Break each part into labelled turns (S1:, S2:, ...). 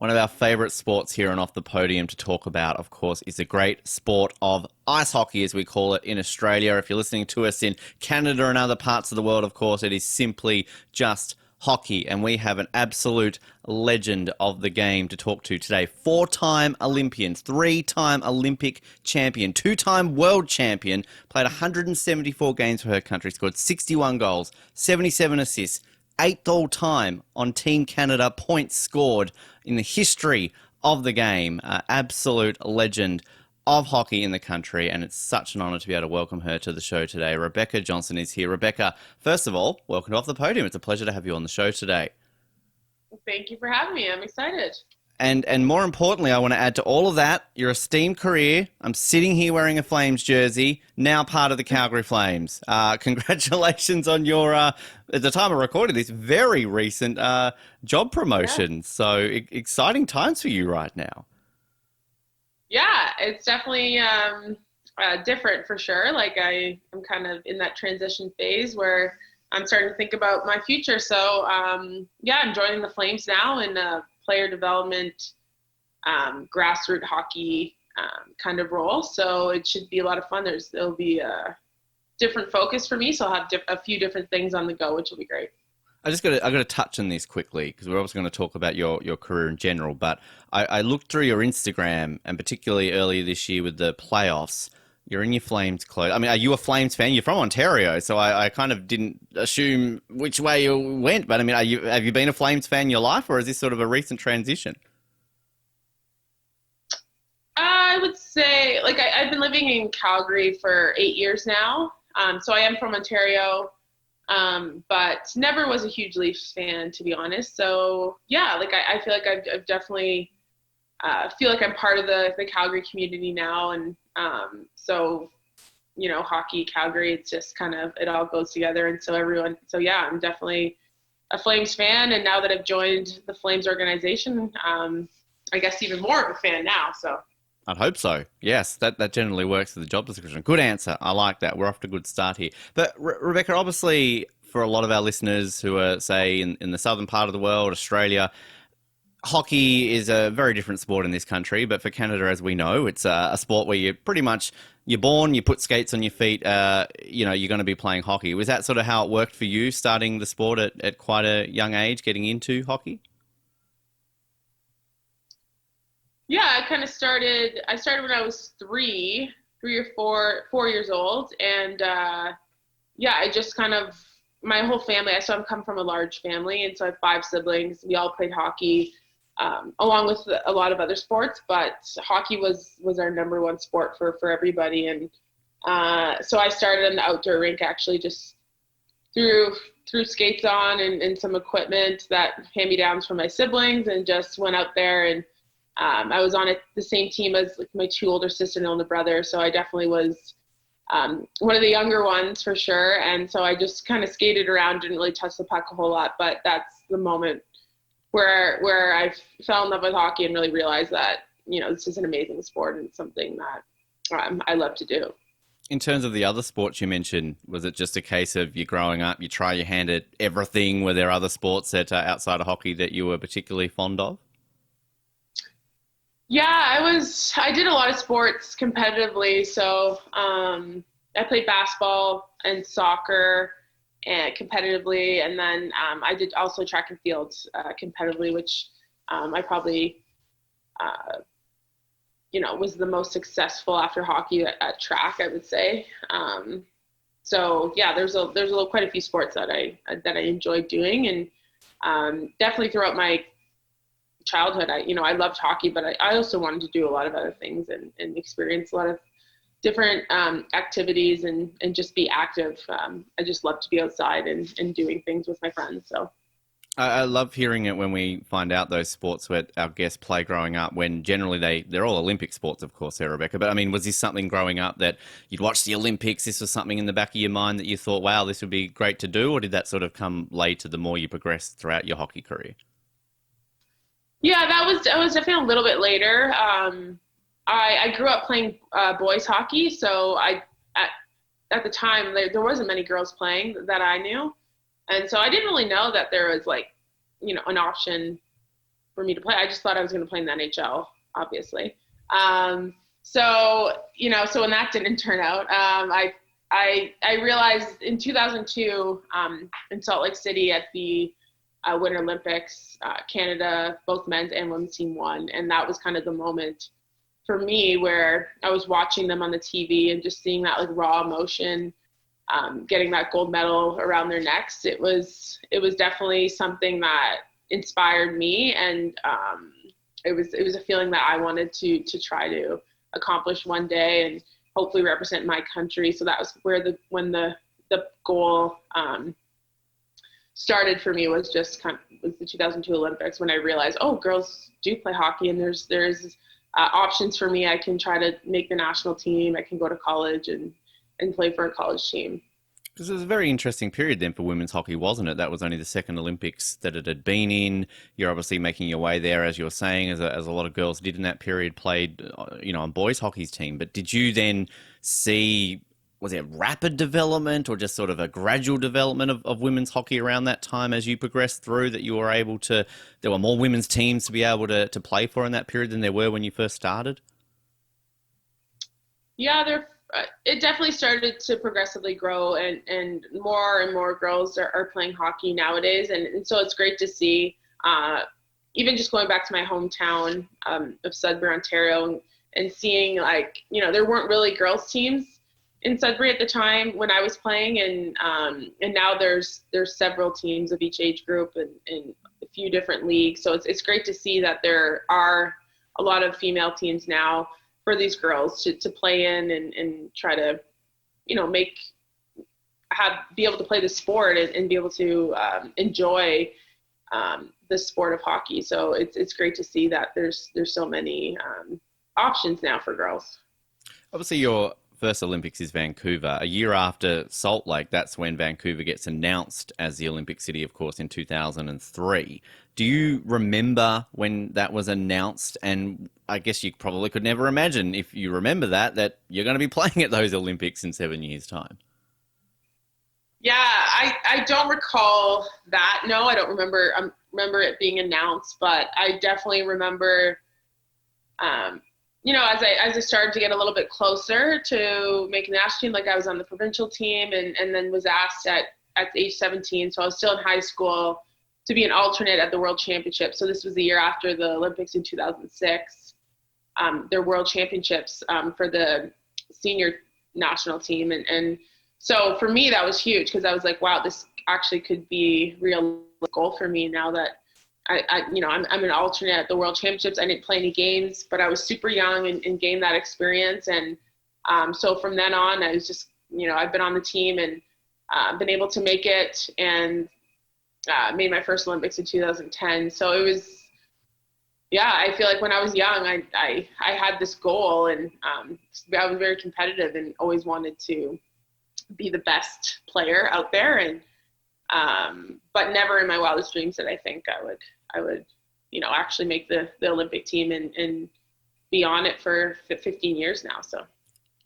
S1: One of our favourite sports here and off the podium to talk about, of course, is the great sport of ice hockey, as we call it in Australia. If you're listening to us in Canada and other parts of the world, of course, it is simply just hockey. And we have an absolute legend of the game to talk to today. Four-time Olympian, three-time Olympic champion, two-time world champion, played 174 games for her country, scored 61 goals, 77 assists, eighth all-time on Team Canada points scored in the history of the game. Absolute legend of hockey in the country, and it's such an honour to be able to welcome her to the show today. Rebecca Johnston is here. Rebecca, first of all, welcome to Off the Podium. It's a pleasure to have you on the show today.
S2: Thank you for having me. I'm excited.
S1: And more importantly, I want to add to all of that, your esteemed career. I'm sitting here wearing a Flames jersey, now part of the Calgary Flames. Congratulations on your, at the time of recording this, very recent job promotion. Yeah. So exciting times for you right now.
S2: Yeah, it's definitely different for sure. Like I'm kind of in that transition phase where I'm starting to think about my future. So yeah, I'm joining the Flames now in player development, grassroots hockey kind of role. So it should be a lot of fun. There'll be a different focus for me. So I'll have a few different things on the go, which will be great.
S1: I got to touch on this quickly because we're obviously going to talk about your career in general. But I looked through your Instagram, and particularly earlier this year with the playoffs. You're in your Flames clothes. I mean, are you a Flames fan? You're from Ontario, so I kind of didn't assume which way you went. But I mean, have you been a Flames fan your life, or is this sort of a recent transition?
S2: I would say, like, I've been living in Calgary for 8 years now. So I am from Ontario, but never was a huge Leafs fan, to be honest. So yeah, like I feel like I've definitely feel like I'm part of the Calgary community now, and so, you know, hockey, Calgary, it's just kind of, it all goes together. And so yeah, I'm definitely a Flames fan. And now that I've joined the Flames organization, I guess even more of a fan now. So
S1: I'd hope so. Yes, that generally works for the job description. Good answer. I like that. We're off to a good start here. But Rebecca, obviously for a lot of our listeners who are, say, in the southern part of the world, Australia, hockey is a very different sport in this country, but for Canada, as we know, it's a sport where you're born, you put skates on your feet, you're going to be playing hockey. Was that sort of how it worked for you, starting the sport at quite a young age, getting into hockey?
S2: Yeah, I started when I was three or 4 years old. And yeah, I just kind of, my whole family, I come from a large family, and so I have 5 siblings. We all played hockey. Along with a lot of other sports, but hockey was our number one sport for everybody. And so I started in the outdoor rink, actually just threw skates on and some equipment that hand-me-downs from my siblings, and just went out there. And I was on the same team as like my 2 older sisters and older brother, so I definitely was one of the younger ones for sure. And so I just kind of skated around, didn't really touch the puck a whole lot, but that's the moment where I fell in love with hockey and really realized that, you know, this is an amazing sport and something that I love to do.
S1: In terms of the other sports you mentioned, was it just a case of you growing up, you try your hand at everything? Were there other sports that outside of hockey that you were particularly fond of?
S2: Yeah, I did a lot of sports competitively. So I played basketball and soccer and competitively, and then I did also track and field competitively, which I probably was the most successful after hockey at track, I would say. So yeah, there's quite a few sports that I enjoyed doing, and definitely throughout my childhood, I loved hockey, but I also wanted to do a lot of other things and experience a lot of different activities and just be active. I just love to be outside and doing things with my friends. So
S1: I love hearing it when we find out those sports that our guests play growing up, when generally they're all Olympic sports, of course, there, Rebecca. But I mean, was this something growing up that you'd watch the Olympics? This was something in the back of your mind that you thought, wow, this would be great to do? Or did that sort of come later the more you progressed throughout your hockey career?
S2: Yeah, that was definitely a little bit later. I grew up playing boys hockey, so at the time there wasn't many girls playing that I knew, and so I didn't really know that there was, like, an option for me to play. I just thought I was going to play in the NHL, obviously. So when that didn't turn out, I realized in 2002 in Salt Lake City at the Winter Olympics, Canada, both men's and women's team won. And that was kind of the moment for me where I was watching them on the TV and just seeing that like raw emotion, getting that gold medal around their necks. It was definitely something that inspired me. And it was a feeling that I wanted to try to accomplish one day and hopefully represent my country. So that was where when the goal started for me, was just was the 2002 Olympics, when I realized, oh, girls do play hockey, and there's options for me. I can try to make the national team. I can go to college and play for a college team.
S1: Because it was a very interesting period then for women's hockey, wasn't it? That was only the second Olympics that it had been in. You're obviously making your way there, as you were saying, as a lot of girls did in that period, played, on boys hockey's team. But did you then see, was it rapid development or just sort of a gradual development of women's hockey around that time as you progressed through, that you were able to, there were more women's teams to be able to play for in that period than there were when you first started?
S2: Yeah, it definitely started to progressively grow, and more girls are playing hockey nowadays. And so it's great to see, even just going back to my hometown of Sudbury, Ontario, and seeing there weren't really girls teams in Sudbury at the time when I was playing. And now there's several teams of each age group and a few different leagues. So it's great to see that there are a lot of female teams now for these girls to play in and try to, be able to play the sport and be able to enjoy the sport of hockey. So it's great to see that there's so many options now for girls.
S1: Obviously, your first Olympics is Vancouver. A year after Salt Lake, that's when Vancouver gets announced as the Olympic city, of course, in 2003. Do you remember when that was announced? And I guess you probably could never imagine, if you remember that you're going to be playing at those Olympics in 7 years' time.
S2: Yeah, I don't recall that. No, I don't remember. Remember it being announced, but I definitely remember, as I started to get a little bit closer to making the national team, like I was on the provincial team and then was asked at age 17, so I was still in high school, to be an alternate at the World Championship. So this was the year after the Olympics in 2006. Their World Championships for the senior national team. And so for me, that was huge, because I was like, wow, this actually could be a real goal for me now that I'm an alternate at the World Championships. I didn't play any games, but I was super young and gained that experience. And so from then on, I was just, I've been on the team and been able to make it, and made my first Olympics in 2010. So it was, I feel like when I was young, I had this goal, and I was very competitive and always wanted to be the best player out there. And but never in my wildest dreams did I think I would actually make the Olympic team and be on it for 15 years now. So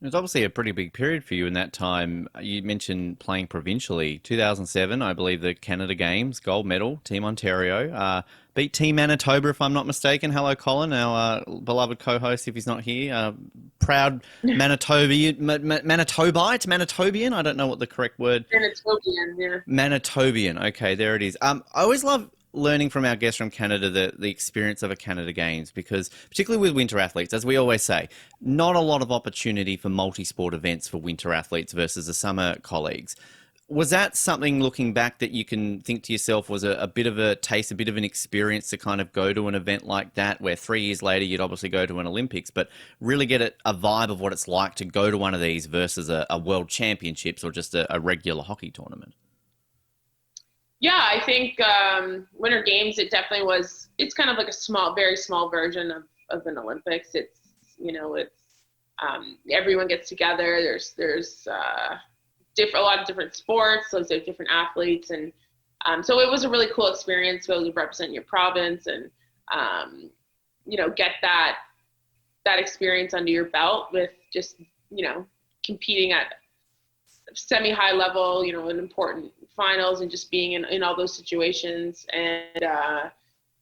S1: it was obviously a pretty big period for you in that time. You mentioned playing provincially. 2007, I believe, the Canada Games, gold medal, Team Ontario. Beat Team Manitoba, if I'm not mistaken. Hello, Colin, our beloved co-host, if he's not here. Proud Manitobian. Manitobian? I don't know what the correct word.
S2: Manitobian, yeah.
S1: Manitobian. Okay, there it is. I always love learning from our guests from Canada the experience of a Canada Games, because particularly with winter athletes, as we always say, not a lot of opportunity for multi-sport events for winter athletes versus the summer colleagues. Was that something, looking back, that you can think to yourself was a bit of a taste, a bit of an experience to kind of go to an event like that, where 3 years later you'd obviously go to an Olympics, but really get a vibe of what it's like to go to one of these versus a World Championships or just a regular hockey tournament?
S2: Yeah, I think Winter Games, it definitely was. It's kind of like a very small version of an Olympics. It's everyone gets together. There's a lot of different sports, so there's different athletes, and so it was a really cool experience to be able to represent your province and get that experience under your belt with just competing at semi-high level, in important finals, and just being in all those situations. And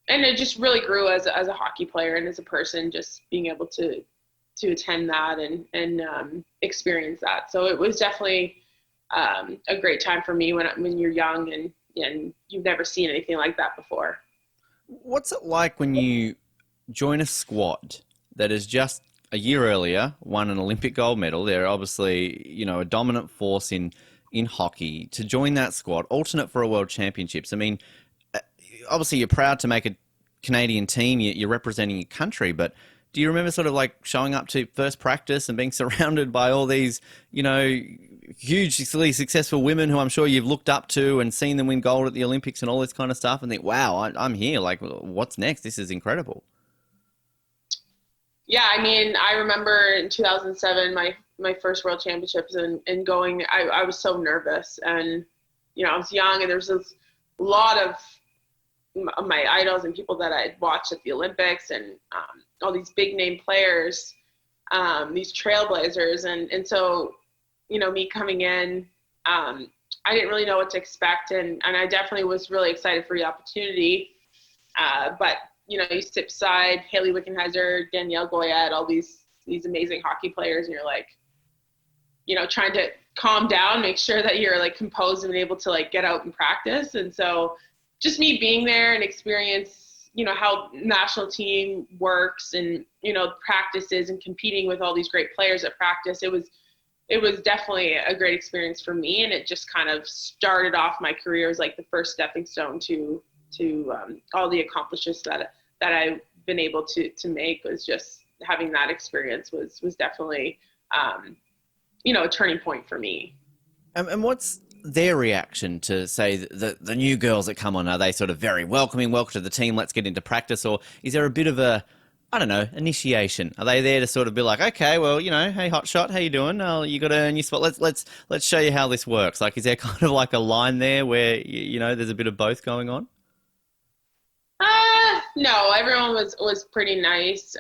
S2: and it just really grew as a hockey player and as a person, just being able to attend that and experience that. So it was definitely a great time for me when you're young and you've never seen anything like that before.
S1: What's it like when you join a squad that has just a year earlier won an Olympic gold medal? They're obviously, a dominant force in hockey. To join that squad, alternate for a world championships. I mean, obviously you're proud to make a Canadian team. You're representing your country, but do you remember sort of like showing up to first practice and being surrounded by all these, hugely successful women who I'm sure you've looked up to and seen them win gold at the Olympics and all this kind of stuff, and think, wow, I'm here. Like, what's next? This is incredible.
S2: Yeah, I mean, I remember in 2007, my first world championships and going, I was so nervous, and, I was young, and there was a lot of my idols and people that I'd watched at the Olympics, and all these big name players, these trailblazers. And so, me coming in, I didn't really know what to expect. And I definitely was really excited for the opportunity. But, you sit beside Haley Wickenheiser, Danielle Goyette, all these amazing hockey players. And you're like, trying to calm down, make sure that you're like composed and able to like get out and practice. And so just me being there and experience, how national team works and, practices and competing with all these great players at practice. It was definitely a great experience for me. And it just kind of started off my career as like the first stepping stone to all the accomplishments that I've been able to make. Was just having that experience was definitely, a turning point for me.
S1: And what's their reaction to, say, the new girls that come on? Are they sort of very welcoming, welcome to the team, let's get into practice? Or is there a bit of a, I don't know, initiation? Are they there to sort of be like, okay, well, hey, hotshot, how you doing? Oh, you got to earn your spot. Let's show you how this works. Like, is there kind of like a line there where, there's a bit of both going on?
S2: No, everyone was pretty nice.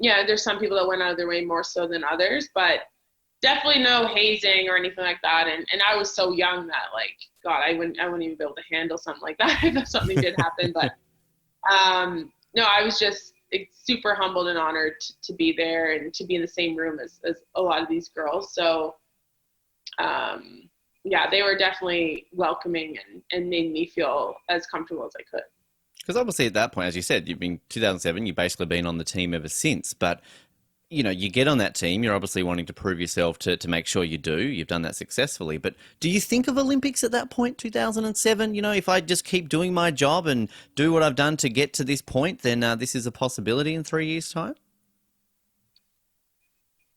S2: There's some people that went out of their way more so than others, but definitely no hazing or anything like that. And I was so young that, like, God, I wouldn't even be able to handle something like that if something did happen. But no, I was just super humbled and honored to be there and to be in the same room as a lot of these girls. So they were definitely welcoming and made me feel as comfortable as I could.
S1: Because obviously at that point, as you said, you've been 2007, you've basically been on the team ever since. But, you get on that team, you're obviously wanting to prove yourself to make sure you do. You've done that successfully. But do you think of Olympics at that point, 2007? If I just keep doing my job and do what I've done to get to this point, then this is a possibility in 3 years' time?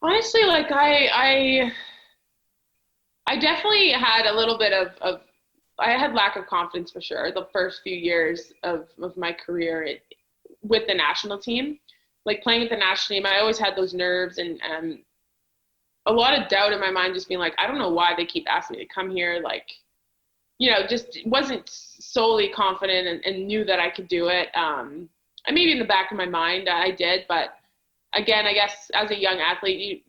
S2: Honestly, like I definitely had a little bit of I had lack of confidence for sure the first few years of my career with the national team. Like playing with the national team, I always had those nerves and a lot of doubt in my mind, just being like, I don't know why they keep asking me to come here. Like, just wasn't solely confident and knew that I could do it. And maybe in the back of my mind I did, but again, I guess as a young athlete,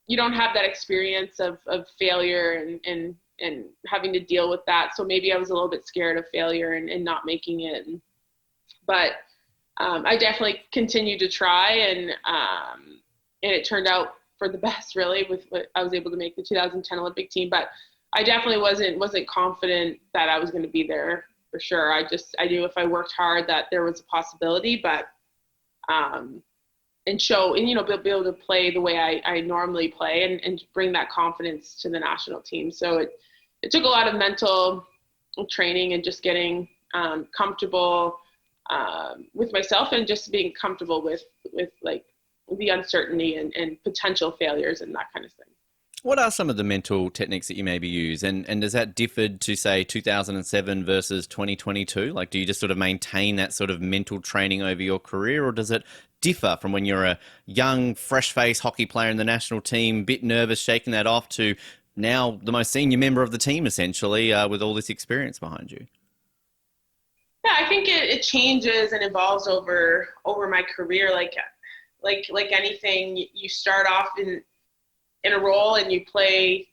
S2: you don't have that experience of failure and having to deal with that. So maybe I was a little bit scared of failure and not making it. But I definitely continued to try, and it turned out for the best, really, with what I was able to make the 2010 Olympic team. But I definitely wasn't confident that I was going to be there for sure. I knew if I worked hard that there was a possibility, but and be able to play the way I normally play and bring that confidence to the national team. So it took a lot of mental training and just getting comfortable with myself and just being comfortable with like the uncertainty and potential failures and that kind of thing.
S1: What are some of the mental techniques that you maybe use? And does that differ to, say, 2007 versus 2022? Like, do you just sort of maintain that sort of mental training over your career, or does it differ from when you're a young, fresh-faced hockey player in the national team, bit nervous, shaking that off, to now the most senior member of the team, essentially, with all this experience behind you?
S2: Yeah, I think it changes and evolves over my career. Like anything, you start off in a role and you play,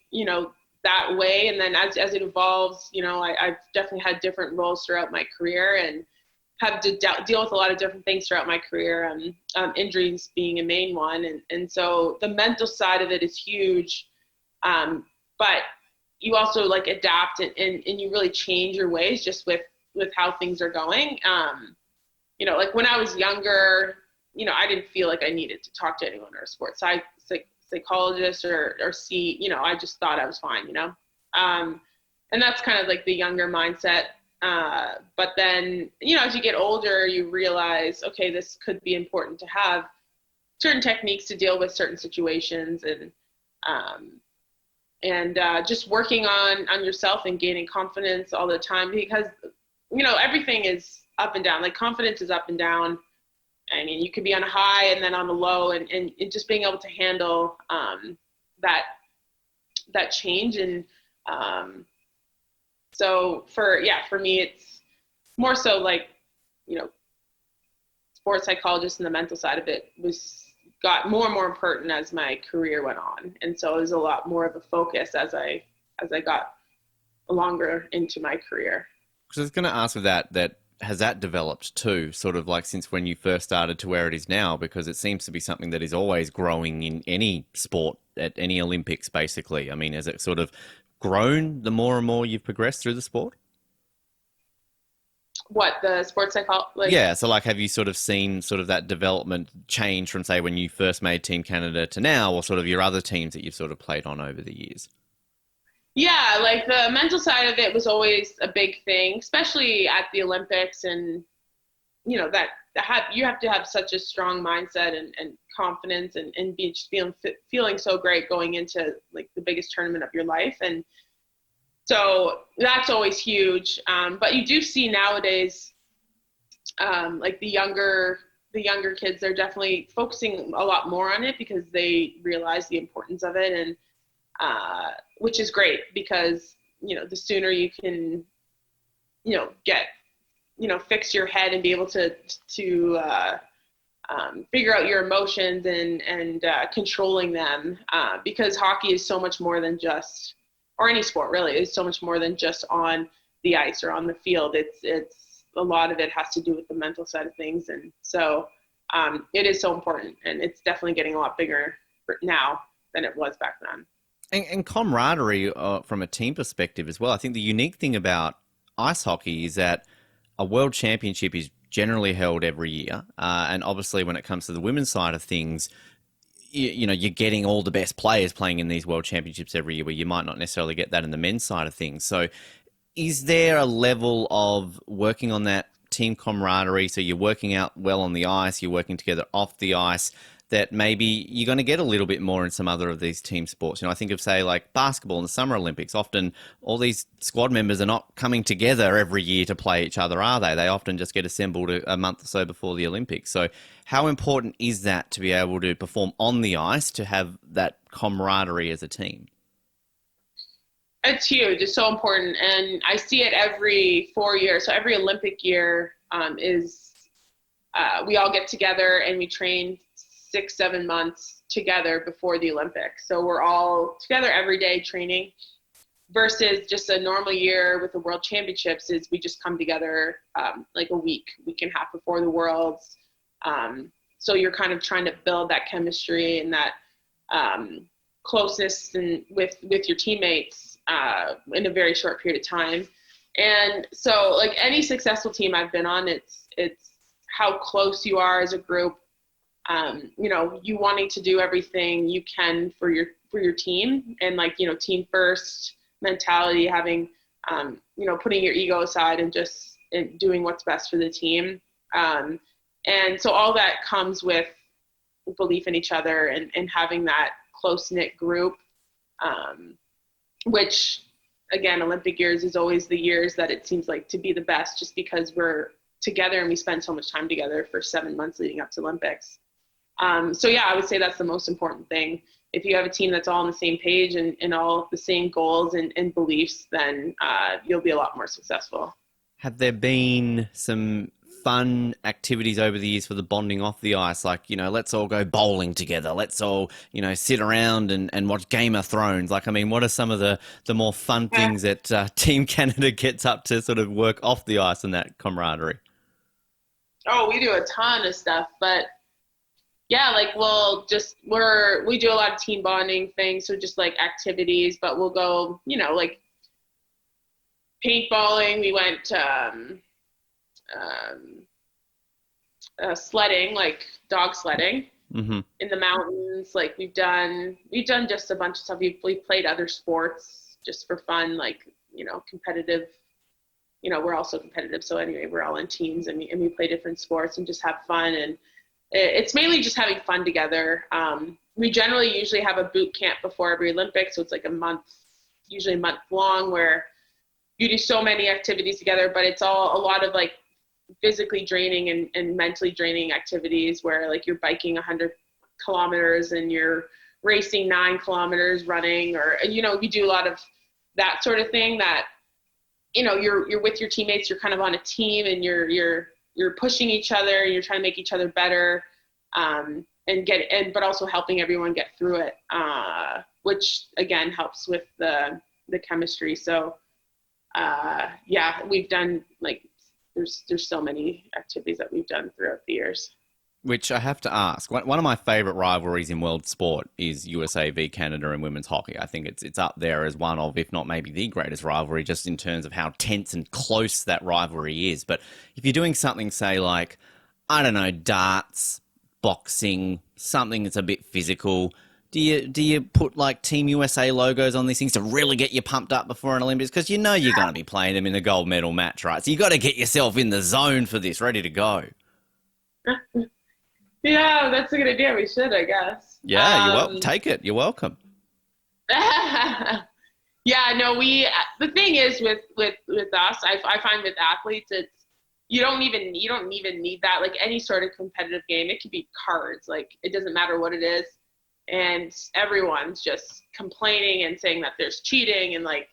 S2: that way. And then as it evolves, I've definitely had different roles throughout my career. And have to deal with a lot of different things throughout my career, injuries being a main one. And so the mental side of it is huge. But you also like adapt and you really change your ways just with how things are going. Like when I was younger, I didn't feel like I needed to talk to anyone or a sports psychologist or see, I just thought I was fine, and that's kind of like the younger mindset. But then, as you get older, you realize, okay, this could be important to have certain techniques to deal with certain situations and just working on yourself and gaining confidence all the time because, everything is up and down. Like confidence is up and down. I mean, you could be on a high and then on a low and just being able to handle that change. And so for me, it's more so like, sports psychologist and the mental side of it got more and more important as my career went on. And so it was a lot more of a focus as I got longer into my career.
S1: Because I was going to ask that has that developed too, sort of like since when you first started to where it is now? Because it seems to be something that is always growing in any sport at any Olympics, basically. I mean, has it sort of grown the more and more you've progressed through the sport?
S2: What, the sports psychology?
S1: Yeah, so like have you sort of seen sort of that development change from, say, when you first made Team Canada to now, or sort of your other teams that you've sort of played on over the years?
S2: Yeah, like the mental side of it was always a big thing, especially at the Olympics. And, you have to have such a strong mindset and confidence and be just feeling so great going into like the biggest tournament of your life. And so that's always huge. But you do see nowadays, like the younger kids, they're definitely focusing a lot more on it because they realize the importance of it. And, which is great because, the sooner you can, get, fix your head and be able to figure out your emotions and controlling them, because hockey is so much more than just, or any sport really, is so much more than just on the ice or on the field. It's a lot of it has to do with the mental side of things. And so it is so important, and it's definitely getting a lot bigger now than it was back then.
S1: And camaraderie from a team perspective as well. I think the unique thing about ice hockey is that a world championship is generally held every year. And obviously when it comes to the women's side of things, you're getting all the best players playing in these world championships every year, where you might not necessarily get that in the men's side of things. So is there a level of working on that team camaraderie? So you're working out well on the ice, you're working together off the ice, that maybe you're going to get a little bit more in some other of these team sports. I think of, say, like basketball in the Summer Olympics. Often all these squad members are not coming together every year to play each other, are they? They often just get assembled a month or so before the Olympics. So how important is that to be able to perform on the ice, to have that camaraderie as a team?
S2: It's huge. It's so important. And I see it every 4 years. So every Olympic year we all get together and we train 6-7 months together before the Olympics. So we're all together every day training, versus just a normal year with the World Championships is we just come together like a week and a half before the Worlds. So you're kind of trying to build that chemistry and that closeness and with your teammates in a very short period of time. And so like any successful team I've been on, it's how close you are as a group. You wanting to do everything you can for your team, and like, team first mentality, having, putting your ego aside and just doing what's best for the team. And so all that comes with belief in each other and having that close knit group, which again, Olympic years is always the years that it seems like to be the best, just because we're together and we spend so much time together for 7 months leading up to Olympics. So yeah, I would say that's the most important thing. If you have a team that's all on the same page and all the same goals and beliefs, then you'll be a lot more successful.
S1: Have there been some fun activities over the years for the bonding off the ice? Like, let's all go bowling together. Let's all, sit around and watch Game of Thrones. Like, I mean, what are some of the more fun things that Team Canada gets up to sort of work off the ice and that camaraderie?
S2: Oh, we do a ton of stuff, but yeah, like we do a lot of team bonding things, so just like activities, but we'll go, like paintballing. We went sledding, like dog sledding
S1: Mm-hmm.
S2: in the mountains. Like we've done just a bunch of stuff. We've played other sports just for fun, like, competitive. We're also competitive. So anyway, we're all in teams and we play different sports and just have fun. And it's mainly just having fun together. We usually have a boot camp before every Olympics. So it's like usually a month long, where you do so many activities together, but it's all a lot of like physically draining and mentally draining activities, where like you're biking 100 kilometers and you're racing 9 kilometers running, or, we do a lot of that sort of thing that, you're with your teammates, you're kind of on a team, and you're pushing each other, and you're trying to make each other better, but also helping everyone get through it, which again helps with the chemistry. So yeah, we've done like there's so many activities that we've done throughout the years.
S1: Which I have to ask, one of my favourite rivalries in world sport is USA v Canada in women's hockey. I think it's up there as one of, if not maybe the greatest rivalry, just in terms of how tense and close that rivalry is. But if you're doing something, say, like, I don't know, darts, boxing, something that's a bit physical, do you put like Team USA logos on these things to really get you pumped up before an Olympics? Because you're going to be playing them in the gold medal match, right? So you got to get yourself in the zone for this, ready to go.
S2: Yeah, that's a good idea. We should, I guess.
S1: Yeah, take it. You're welcome.
S2: Yeah, no, the thing is with us, I find with athletes, it's you don't even need that. Like any sort of competitive game, it could be cards. Like it doesn't matter what it is, and everyone's just complaining and saying that there's cheating and like,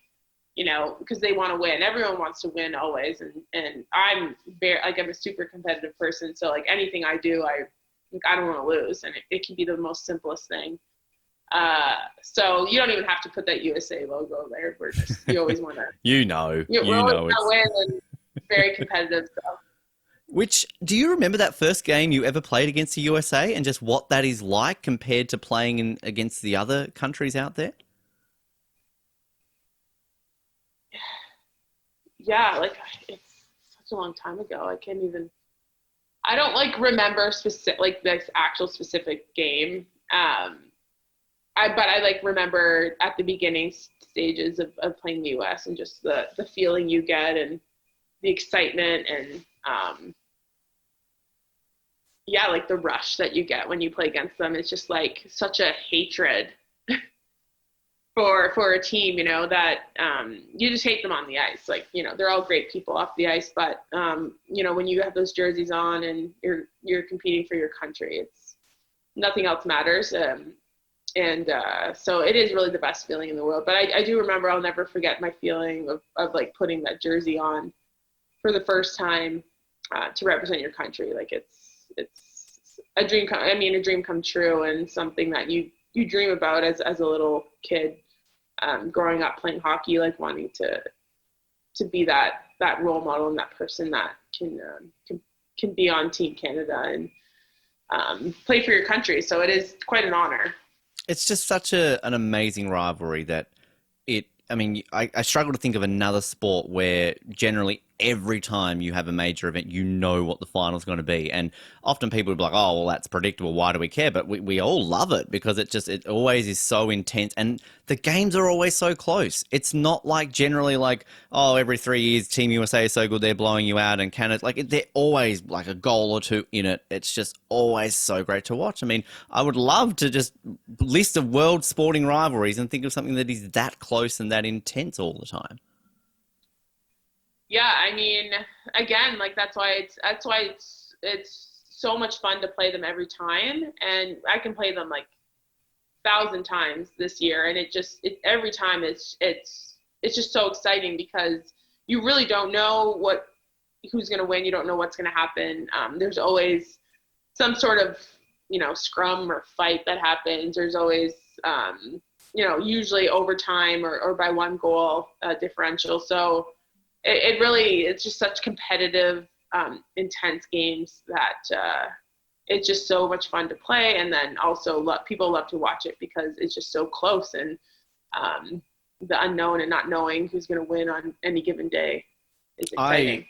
S2: because they want to win. Everyone wants to win always, and I'm I'm a super competitive person. So like anything I do, I don't want to lose, and it can be the most simplest thing. So you don't even have to put that USA logo there. You always want to.
S1: You know
S2: we're always going to win, and very competitive. So.
S1: Do you remember that first game you ever played against the USA, and just what that is like compared to playing against the other countries out there?
S2: Yeah, like it's such a long time ago. I don't like remember this actual specific game. But I like remember at the beginning stages of playing the US, and just the feeling you get and the excitement and yeah, like the rush that you get when you play against them. It's just like such a hatred for a team, that you just hate them on the ice. Like, they're all great people off the ice, but when you have those jerseys on and you're competing for your country, it's nothing else matters. So it is really the best feeling in the world. But I do remember, I'll never forget my feeling of like putting that jersey on for the first time to represent your country. Like it's a dream. A dream come true, and something that you dream about as a little kid, growing up playing hockey, like wanting to be that role model and that person that can be on Team Canada and play for your country. So it is quite an honor.
S1: It's just such an amazing rivalry that I struggle to think of another sport where generally every time you have a major event, you know what the final's going to be. And often people will be like, oh, well, that's predictable. Why do we care? But we all love it because it always is so intense. And the games are always so close. It's not like generally like, oh, every 3 years Team USA is so good, they're blowing you out. And Canada, like they're always like a goal or two in it. It's just always so great to watch. I mean, I would love to just list of world sporting rivalries and think of something that is that close and that intense all the time.
S2: Yeah, again, like that's why it's so much fun to play them every time, and I can play them like 1,000 times this year, and every time it's just so exciting because you really don't know who's going to win. You don't know what's going to happen. There's always some sort of scrum or fight that happens. There's always usually overtime or by 1 goal differential. So it's just such competitive intense games that it's just so much fun to play. And then also people love to watch it because it's just so close, and the unknown and not knowing who's going to win on any given day is exciting.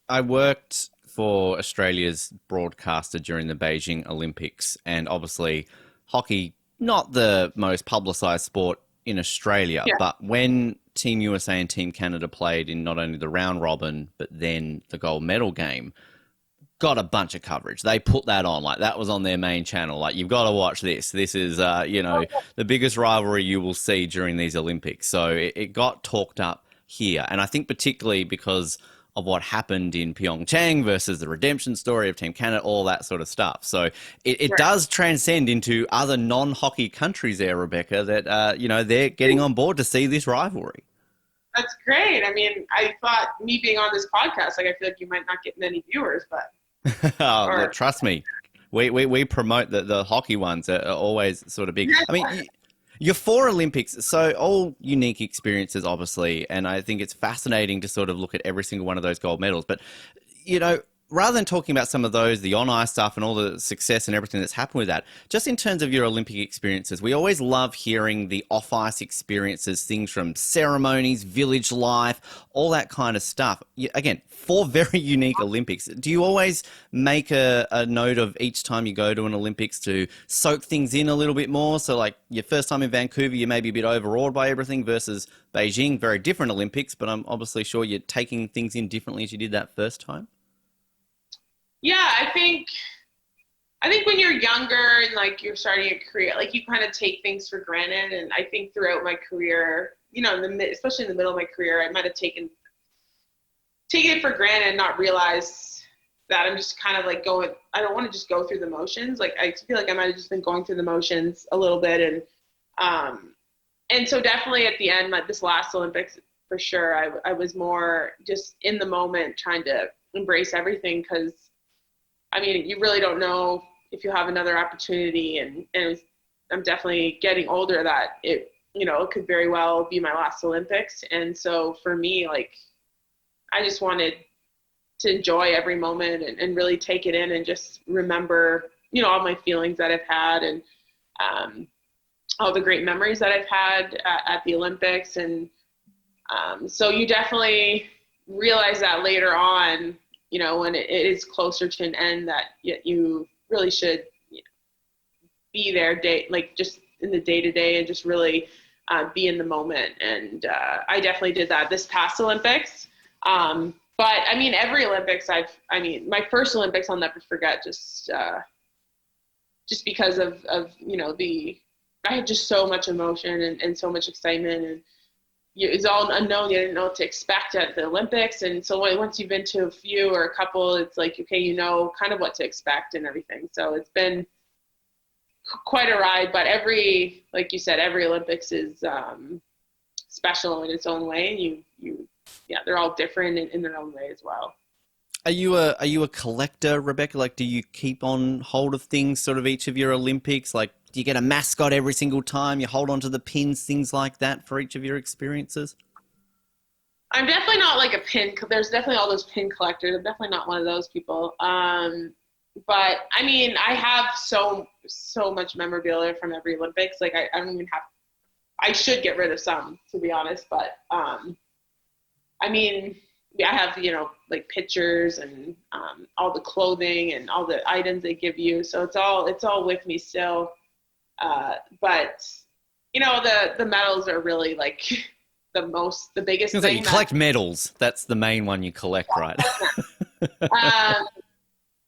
S1: I worked for Australia's broadcaster during the Beijing Olympics, and obviously hockey, not the most publicised sport in Australia, but when Team USA and Team Canada played in not only the round robin, but then the gold medal game, got a bunch of coverage. They put that on, like that was on their main channel. Like, you've got to watch this. This is, the biggest rivalry you will see during these Olympics. So it got talked up here. And I think particularly because of what happened in Pyeongchang versus the redemption story of Team Canada, all that sort of stuff. So it does transcend into other non-hockey countries there, Rebecca, that, they're getting on board to see this rivalry.
S2: That's great. I mean, I thought me being on this podcast, I feel like you might not get many viewers, but...
S1: Trust me, we promote the hockey ones are always sort of big. I mean, your 4 Olympics, so all unique experiences, obviously, and I think it's fascinating to sort of look at every single one of those gold medals. But, rather than talking about some of those, the on-ice stuff and all the success and everything that's happened with that, just in terms of your Olympic experiences, we always love hearing the off-ice experiences, things from ceremonies, village life, all that kind of stuff. Again, 4 very unique Olympics. Do you always make a note of each time you go to an Olympics to soak things in a little bit more? So like your first time in Vancouver, you may be a bit overawed by everything versus Beijing, very different Olympics, but I'm obviously sure you're taking things in differently as you did that first time.
S2: Yeah, I think when you're younger and like you're starting a career, like you kind of take things for granted. And I think throughout my career, especially in the middle of my career, I might have taken it for granted and not realized that I'm just kind of like I don't want to just go through the motions. Like, I feel like I might have just been going through the motions a little bit. And so definitely at the end, like this last Olympics, for sure, I was more just in the moment trying to embrace everything, because I mean, you really don't know if you have another opportunity, and I'm definitely getting older that it could very well be my last Olympics. And so for me, like, I just wanted to enjoy every moment and really take it in and just remember, all my feelings that I've had, and all the great memories that I've had at the Olympics. And so you definitely realize that later on, when it is closer to an end, that you really should be there just in the day-to-day and just really be in the moment. And I definitely did that this past Olympics. But I mean, every Olympics my first Olympics I'll never forget, just because of I had just so much emotion and so much excitement, and it's all unknown. You didn't know what to expect at the Olympics. And so once you've been to a few or a couple, it's like, okay, kind of what to expect and everything. So it's been quite a ride, but like you said, every Olympics is special in its own way. And they're all different in their own way as well.
S1: Are you a collector, Rebecca? Like, do you keep on hold of things sort of each of your Olympics? Like, do you get a mascot every single time? You hold on to the pins, things like that for each of your experiences?
S2: I'm definitely not like a pin. There's definitely all those pin collectors. I'm definitely not one of those people. But I mean, I have so much memorabilia from every Olympics. Like, I don't even have. I should get rid of some, to be honest. But I mean, I have like pictures and all the clothing and all the items they give you. So it's all with me still. But the medals are really like the biggest thing.
S1: You collect medals. That's the main one you collect, right?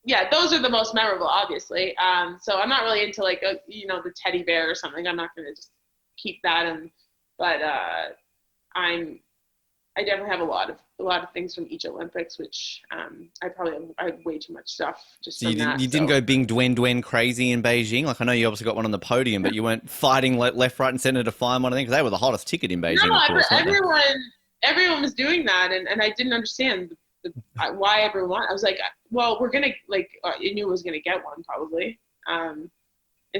S2: Yeah, those are the most memorable, obviously. So I'm not really into like the teddy bear or something. I'm not going to just keep that. But I definitely have a lot of things from each Olympics, which I have way too much stuff just
S1: so
S2: from that.
S1: You didn't go Bing Dwen Dwen crazy in Beijing? Like, I know you obviously got one on the podium, but you weren't fighting left, right, and center to find one of them, because they were the hottest ticket in Beijing.
S2: No,
S1: of course,
S2: everyone was doing that, and I didn't understand why everyone. I was like, well, we're gonna I knew I was gonna get one probably. And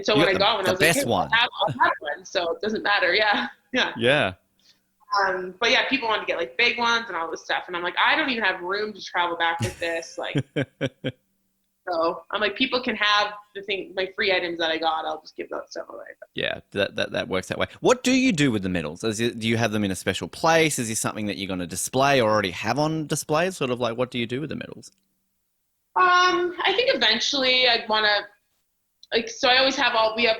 S2: so when I got one, I was like, hey, I'll have one, so it doesn't matter. Yeah. But yeah, people want to get like big ones and all this stuff. And I'm like, I don't even have room to travel back with this. Like, so I'm like, people can have my free items that I got. I'll just give that stuff away.
S1: Yeah, that works that way. What do you do with the medals? Do you have them in a special place? Is this something that you're going to display or already have on display? Sort of like, what do you do with the medals?
S2: I think eventually I'd want to, like, so I always have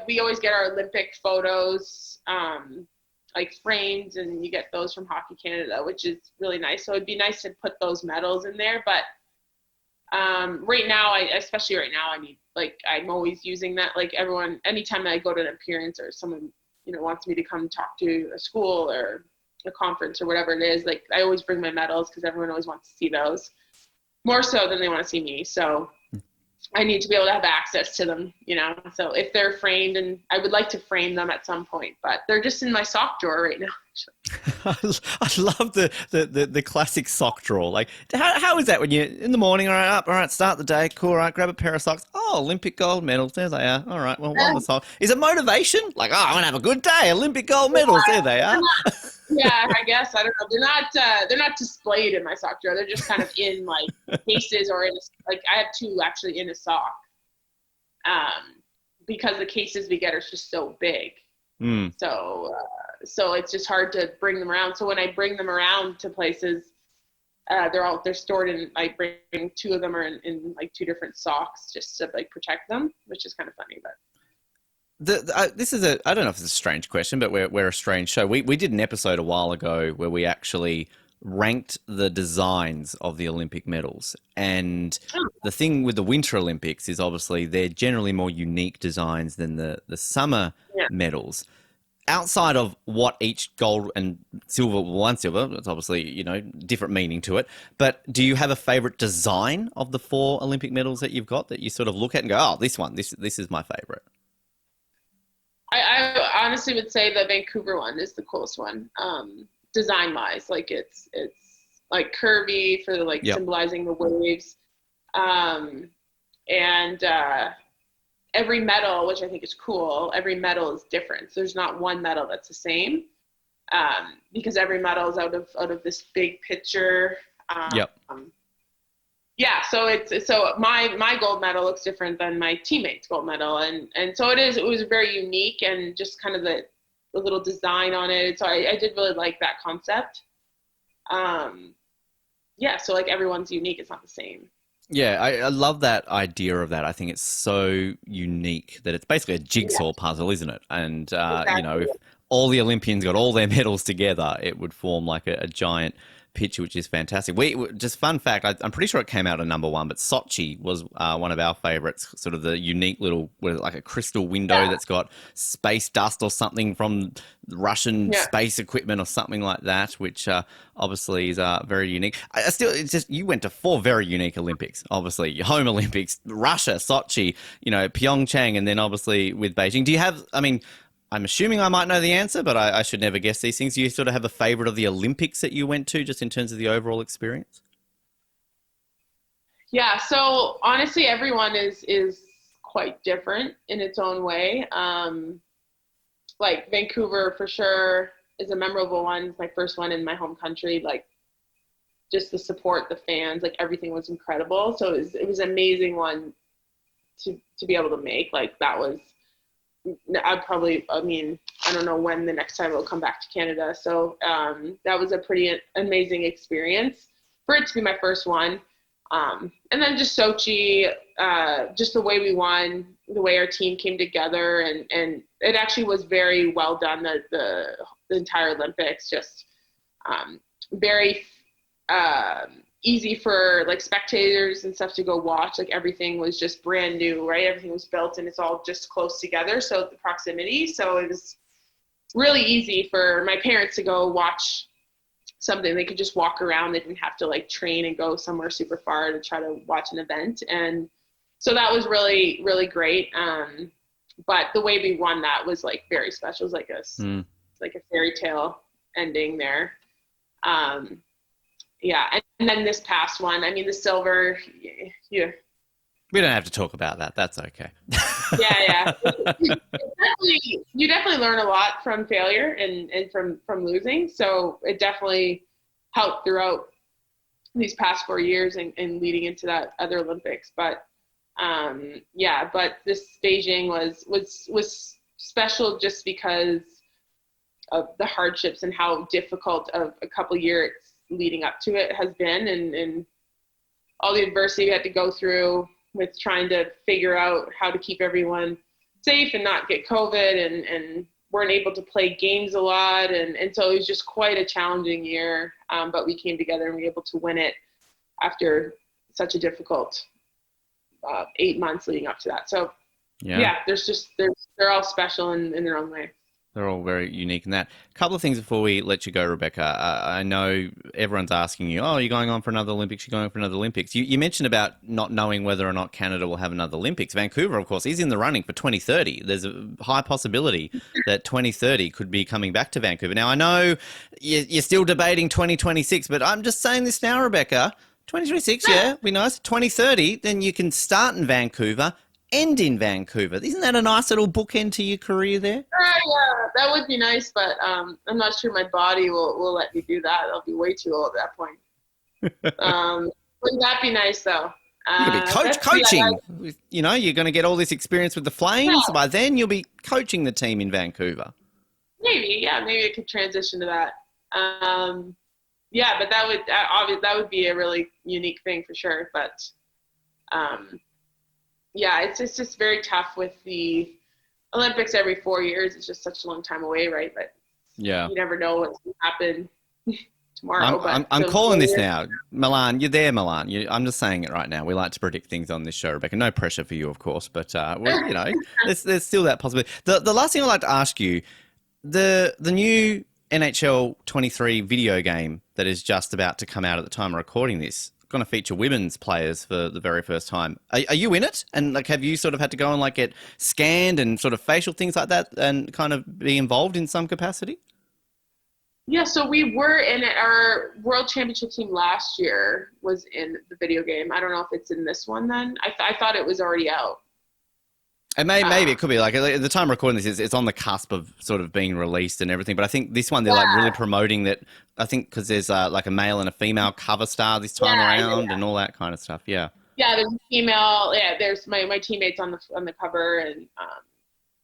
S2: we always get our Olympic photos, like framed, and you get those from Hockey Canada, which is really nice. So it'd be nice to put those medals in there. But right now, especially right now, I need, like, I'm always using that. Like, everyone, anytime I go to an appearance or someone, wants me to come talk to a school or a conference or whatever it is, like, I always bring my medals because everyone always wants to see those more so than they want to see me. So I need to be able to have access to them, so if they're framed, and I would like to frame them at some point, but they're just in my sock drawer right now.
S1: I love the classic sock drawer. Like, how is that when you in the morning? All right, start the day. Cool. All right, grab a pair of socks. Oh, Olympic gold medals. There they are. All right. Well, one sock. Is it motivation? Like, I'm gonna have a good day. Olympic gold medals. There they are.
S2: Yeah, I guess, I don't know. They're not displayed in my sock drawer. They're just kind of in like cases, or like I have two actually in a sock. Because the cases we get are just so big. So it's just hard to bring them around. So when I bring them around to places, they're stored in, I bring two of them are in like two different socks just to like protect them, which is kind of funny, but.
S1: This is I don't know if it's a strange question, but we're a strange show. We did an episode a while ago where we actually ranked the designs of the Olympic medals. And the thing with the Winter Olympics is obviously they're generally more unique designs than the summer medals. Outside of what each gold and silver, one silver, it's obviously, different meaning to it. But do you have a favorite design of the 4 Olympic medals that you've got that you sort of look at and go, oh, this one, this is my favorite?
S2: I honestly would say the Vancouver one is the coolest one, design wise. Like it's like curvy for like symbolizing the waves, and every medal, which I think is cool. Every medal is different. So there's not one medal that's the same, because every medal is out of this big picture. Yeah, so my gold medal looks different than my teammate's gold medal, and so it was very unique, and just kind of the little design on it. So I did really like that concept. So like everyone's unique; it's not the same.
S1: Yeah, I love that idea of that. I think it's so unique that it's basically a jigsaw puzzle, isn't it? And
S2: Exactly.
S1: If all the Olympians got all their medals together, it would form like a giant picture, which is fantastic. Just fun fact, I'm pretty sure it came out at number 1, but Sochi was one of our favorites, sort of the unique little, like a crystal window that's got space dust or something from Russian space equipment or something like that, which obviously is very unique. It's just, you went to 4 very unique Olympics, obviously, your home Olympics, Russia, Sochi, Pyeongchang, and then obviously with Beijing. Do you have, I'm assuming I might know the answer, but I should never guess these things. Do you sort of have a favorite of the Olympics that you went to, just in terms of the overall experience?
S2: Yeah, so honestly, everyone is quite different in its own way. Like Vancouver for sure is a memorable one. It's my first one in my home country. Like, just the support, the fans, like everything was incredible. So it was an amazing one to be able to make. Like, that was. I don't know when the next time I'll come back to Canada. So that was a pretty amazing experience for it to be my first one. And then just Sochi, just the way we won, the way our team came together, and it actually was very well done, the entire Olympics, just very easy for like spectators and stuff to go watch. Like, everything was just brand new, right? Everything was built and it's all just close together, so the proximity, so it was really easy for my parents to go watch something. They could just walk around. They didn't have to like train and go somewhere super far to try to watch an event, and so that was really, really great. But the way we won that was like very special. It was like a fairy tale ending there. And then this past one, the silver,
S1: We don't have to talk about that. That's okay.
S2: Yeah. You definitely learn a lot from failure and from losing. So it definitely helped throughout these past 4 years and leading into that other Olympics. But but this Beijing was special just because of the hardships and how difficult of a couple years leading up to it has been, and all the adversity we had to go through with trying to figure out how to keep everyone safe and not get COVID, and weren't able to play games a lot. And so it was just quite a challenging year. But we came together and we were able to win it after such a difficult 8 months leading up to that. So they're all special in their own way.
S1: They're all very unique in that. A couple of things before we let you go, Rebecca. I know everyone's asking you, oh, you're going on for another Olympics, you're going for another Olympics. You mentioned about not knowing whether or not Canada will have another Olympics. Vancouver, of course, is in the running for 2030. There's a high possibility that 2030 could be coming back to Vancouver. Now, I know you're still debating 2026, but I'm just saying this now, Rebecca. 2026, yeah, be nice. 2030, then you can start in Vancouver, end in Vancouver. Isn't that a nice little bookend to your career there?
S2: Yeah, that would be nice, but I'm not sure my body will let me do that. I'll be way too old at that point. Wouldn't that be nice, though?
S1: You could be coaching. You know, you're going to get all this experience with the Flames. Yeah. By then, you'll be coaching the team in Vancouver.
S2: Maybe I could transition to that. But that would be a really unique thing for sure. But it's just very tough with the Olympics every 4 years. It's just such a long time away, right? But you never know what's going to happen tomorrow.
S1: I'm calling this now. Milan, you're there, Milan. I'm just saying it right now. We like to predict things on this show, Rebecca. No pressure for you, of course, but there's still that possibility. The last thing I'd like to ask you, the new NHL 23 video game that is just about to come out at the time of recording this, going to feature women's players for the very first time. Are you in it? And have you sort of had to go and get scanned and sort of facial things like that and kind of be involved in some capacity?
S2: Yeah, so we were in it. Our World Championship team last year was in the video game. I don't know if it's in this one then. I thought it was already out.
S1: And maybe it could be at the time of recording this, it's on the cusp of sort of being released and everything. But I think this one, they're really promoting that. I think because there's a male and a female cover star this time around and all that kind of stuff. Yeah. Yeah,
S2: there's a female. Yeah, there's my teammates on the cover, and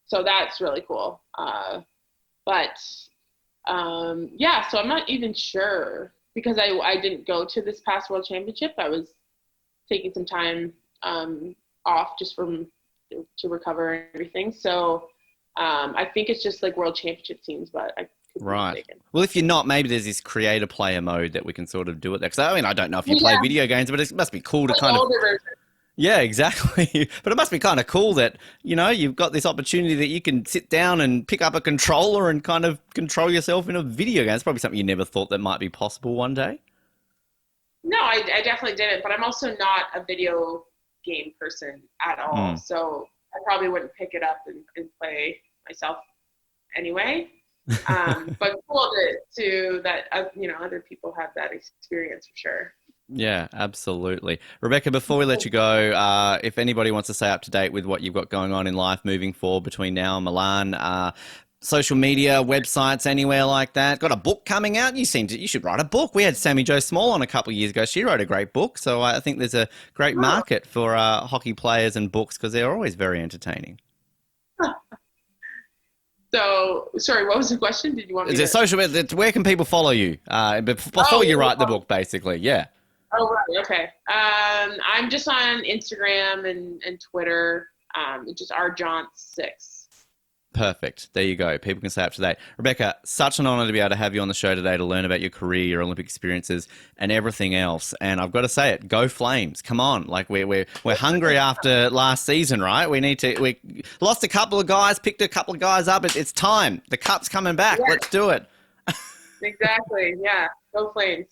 S2: so that's really cool. So I'm not even sure because I didn't go to this past World Championship. I was taking some time off just to recover and everything. So I think it's just World Championship teams, but I could be mistaken.
S1: Well, if you're not, maybe there's this creator player mode that we can sort of do it there. Because I don't know if you play video games, but it must be cool to kind of. Version. Yeah, exactly. But it must be kind of cool that, you've got this opportunity that you can sit down and pick up a controller and kind of control yourself in a video game. It's probably something you never thought that might be possible one day.
S2: No, I definitely didn't. But I'm also not a video game person at all, so I probably wouldn't pick it up and play myself anyway. But cool to that other people have that experience for sure.
S1: Yeah, absolutely. Rebecca, before we let you go, if anybody wants to stay up to date with what you've got going on in life moving forward between now and Milan, social media, websites, anywhere like that. Got a book coming out? You should write a book. We had Sammy Jo Small on a couple of years ago. She wrote a great book. So I think there's a great market for hockey players and books because they're always very entertaining.
S2: So, sorry, what was the question? Did you want me to...
S1: social media? Where can people follow you before you write the book, basically? Yeah.
S2: Oh, right. Okay. I'm just on Instagram and Twitter. It's just rjont6.
S1: Perfect. There you go. People can stay up to date. Rebecca, such an honor to be able to have you on the show today to learn about your career, your Olympic experiences, and everything else. And I've got to say it, go Flames. Come on. We're hungry after last season, right? We lost a couple of guys, picked a couple of guys up. It's time. The cup's coming back. Yeah. Let's do it.
S2: Exactly. Yeah. Go Flames.